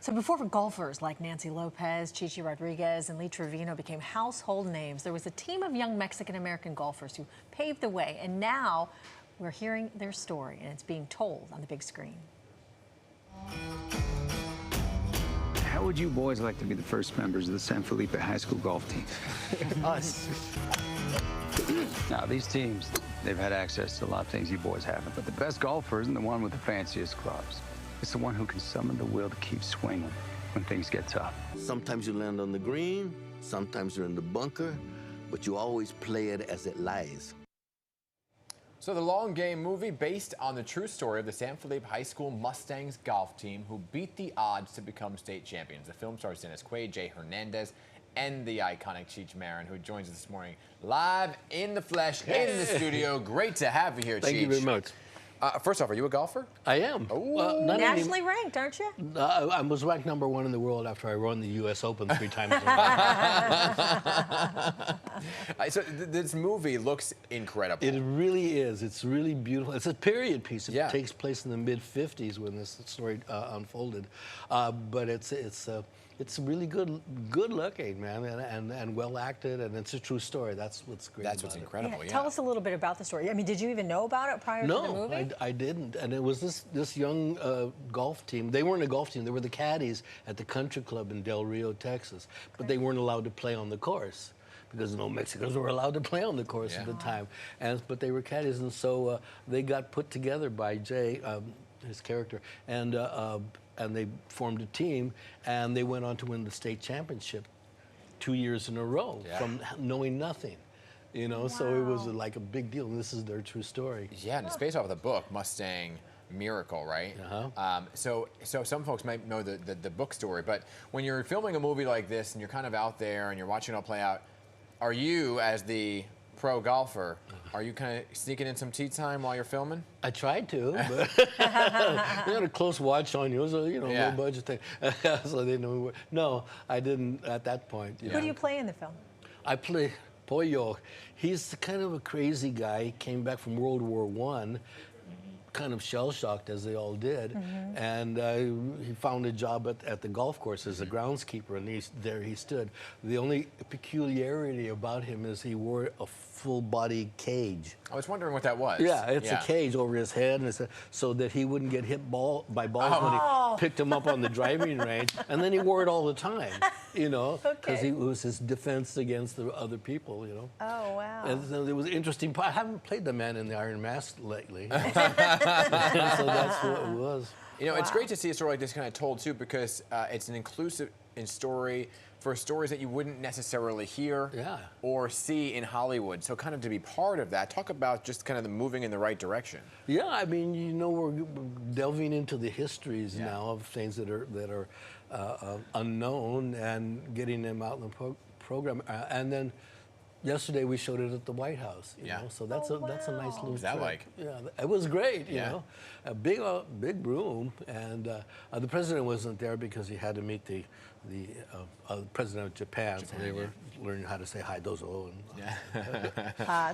So before golfers like Nancy Lopez, Chichi Rodriguez, and Lee Trevino became household names, there was a team of young Mexican-American golfers who paved the way, and now we're hearing their story, and it's being told on the big screen. How would you boys like to be the first members of the San Felipe High School golf team? Us. Now, these teams, they've had access to a lot of things you boys haven't, but the best golfer isn't the one with the fanciest clubs. It's the one who can summon the will to keep swinging when things get tough. Sometimes you land on the green, sometimes you're in the bunker, but you always play it as it lies. So the Long Game movie, based on the true story of the San Felipe High School Mustangs golf team who beat the odds to become state champions. The film stars Dennis Quaid, Jay Hernandez, and the iconic Cheech Marin, who joins us this morning live in the flesh, in the studio. Great to have you here, Cheech. Thank you very much. First off, are you a golfer? I am. Nationally ranked, aren't you? I was ranked #1 in the world after I won the U.S. Open 3 times. So this movie looks incredible. It really is. It's really beautiful. It's a period piece. It Yeah. takes place in the mid-50s when this story unfolded. But it's really good looking, man, and well acted, and it's a true story. That's what's great. That's what's about it. incredible. Yeah. Tell us a little bit about the story. I mean, did you even know about it prior to the movie? No, I didn't. And it was this young golf team. They weren't a golf team. They were the caddies at the country club in Del Rio, Texas. But they weren't allowed to play on the course because no Mexicans were allowed to play on the course at the time. But they were caddies, and so they got put together by Jay, his character, and they formed a team, and they went on to win the state championship 2 years in a row from knowing nothing. You know, so it was like a big deal, and this is their true story. Yeah, and it's based off of the book Mustang Miracle, right? So some folks might know the book story, but when you're filming a movie like this and you're kind of out there and you're watching it all play out, are you, as the pro golfer, are you kind of sneaking in some tee time while you're filming? I tried to, but they had a close watch on you, so low budget thing. So they knew we were. No, I didn't at that point. Who do you play in the film? I play Pollo. He's kind of a crazy guy. He came back from World War I, kind of shell-shocked, as they all did, and he found a job at the golf course as a groundskeeper, and there he stood. The only peculiarity about him is he wore a full-body cage. I was wondering what that was. Yeah, it's a cage over his head, and so that he wouldn't get hit by balls when he picked him up on the driving range, and then he wore it all the time, because it was his defense against the other people, Oh, wow. And so it was interesting. I haven't played the man in the Iron Mask lately. So that's what it was. It's great to see a story like this kind of told too, because it's an inclusive story for stories that you wouldn't necessarily hear or see in Hollywood. So kind of to be part of that, talk about just kind of the moving in the right direction. Yeah, I mean, we're delving into the histories now of things that are unknown and getting them out in the program. And then yesterday we showed it at the White House. You know? So that's a nice little. What was that like? Yeah, it was great. You know, a big room, and the president wasn't there because he had to meet the president of Japan, so they were learning how to say hi, dozo.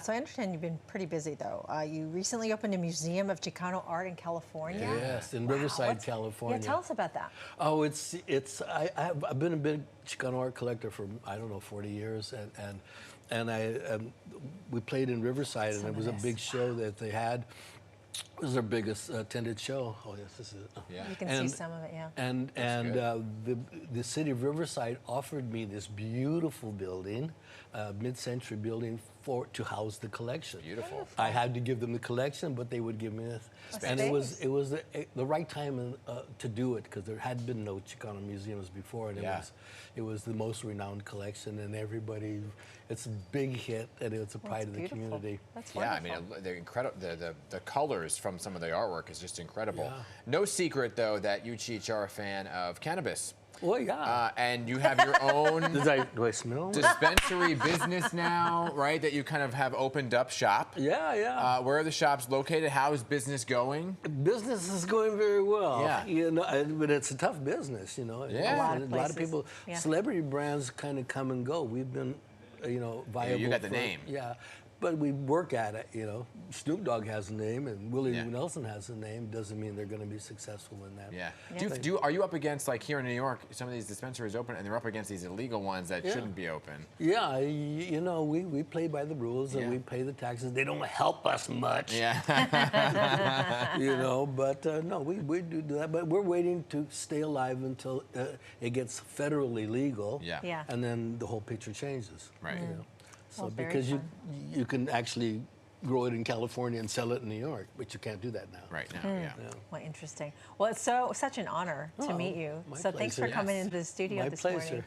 So I understand you've been pretty busy, though. You recently opened a museum of Chicano art in California. Yes, in Riverside, California. Yeah, tell us about that. Oh, I've been a big Chicano art collector for 40 years, and we played in Riverside, and it was a big show that they had. It was their biggest attended show. Oh yes, this is it. Yeah. You can see some of it, yeah. And the city of Riverside offered me this beautiful building, mid-century building to house the collection. Beautiful. I had to give them the collection, but they would give me and it was the right time to do it, because there had been no Chicano museums before, and it was the most renowned collection, and everybody. It's a big hit, and it's a pride of the community. That's wonderful. I mean, they're incredible. The colors from some of the artwork is just incredible. Yeah. No secret, though, that you, Cheech, are a fan of cannabis. Well, yeah. And you have your own do I smell? dispensary business now, right? That you kind of have opened up shop. Yeah. Where are the shops located? How is business going? Business is going very well. Yeah. But it's a tough business, Yeah. A lot of people, celebrity brands kind of come and go. We've been, viable. You got the name. Yeah. But we work at it, you know. Snoop Dogg has a name, and Willie Yeah. Nelson has a name. Doesn't mean they're going to be successful in that. Yeah. Yeah. Are you up against, like here in New York, some of these dispensaries open, and they're up against these illegal ones that shouldn't be open? Yeah, you know, we play by the rules and we pay the taxes. They don't help us much. Yeah. You know, but no, we do that. But we're waiting to stay alive until it gets federally legal. Yeah. Yeah. And then the whole picture changes. Right. You know? So Well, very because fun. you can actually grow it in California and sell it in New York, but you can't do that now. Right now, yeah. Well, interesting. Well, it's such an honor to Oh, meet you. my So thanks for pleasure. coming Yes. into the studio My this pleasure. morning.